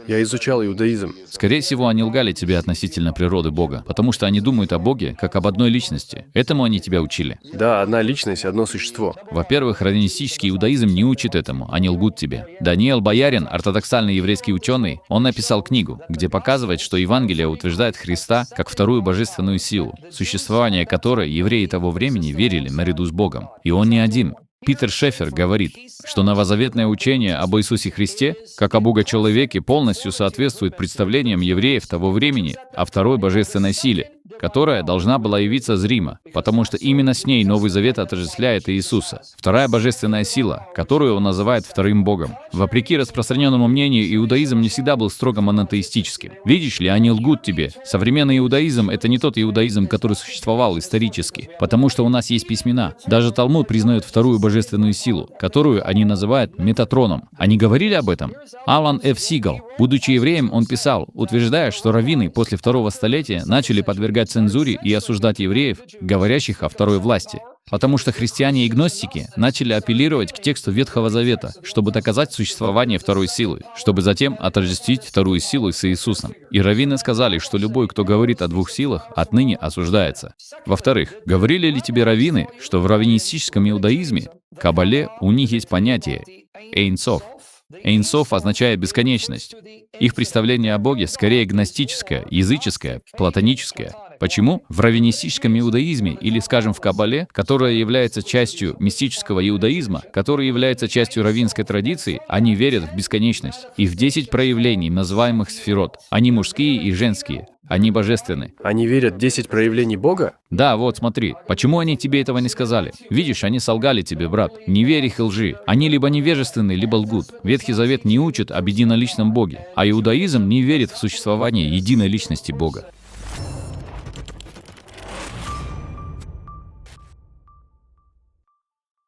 Я изучал иудаизм. Скорее всего, они лгали тебе относительно природы Бога, потому что они думают о Боге как об одной личности. Этому они тебя учили. Да, одна личность, одно существо. Во-первых, раввинистический иудаизм не учит этому, они лгут тебе. Даниэл Боярин, ортодоксальный еврейский ученый, он написал книгу, где показывает, что Евангелие утверждает Христа как вторую божественную силу, существование которой евреи того времени верили наряду с Богом. И он не один. Питер Шефер говорит, что новозаветное учение об Иисусе Христе, как о Бога-человеке, полностью соответствует представлениям евреев того времени о второй божественной силе, которая должна была явиться зримо, потому что именно с ней Новый Завет отождествляет Иисуса. Вторая божественная сила, которую он называет вторым Богом. Вопреки распространенному мнению, иудаизм не всегда был строго монотеистическим. Видишь ли, они лгут тебе. Современный иудаизм — это не тот иудаизм, который существовал исторически, потому что у нас есть письмена. Даже Талмуд признает вторую божественную силу, которую они называют Метатроном. Они говорили об этом? Алан Ф. Сигал, будучи евреем, он писал, утверждая, что раввины после второго столетия начали подвергать цензуре и осуждать евреев, говорящих о второй власти. Потому что христиане и гностики начали апеллировать к тексту Ветхого Завета, чтобы доказать существование второй силы, чтобы затем отождествить вторую силу с Иисусом. И раввины сказали, что любой, кто говорит о двух силах, отныне осуждается. Во-вторых, говорили ли тебе раввины, что в раввинистическом иудаизме, Кабале, у них есть понятие «Эйн Соф»? Эйн Соф означает бесконечность. Их представление о Боге скорее гностическое, языческое, платоническое. Почему? В раввинистическом иудаизме, или, скажем, в Кабале, которая является частью мистического иудаизма, который является частью раввинской традиции, они верят в бесконечность и в 10 проявлений, называемых сферот. Они мужские и женские. Они божественны. Они верят в 10 проявлений Бога? Да, вот смотри. Почему они тебе этого не сказали? Видишь, они солгали тебе, брат. Не верь их лжи. Они либо невежественны, либо лгут. Ветхий Завет не учит об единоличном Боге, а иудаизм не верит в существование единой личности Бога.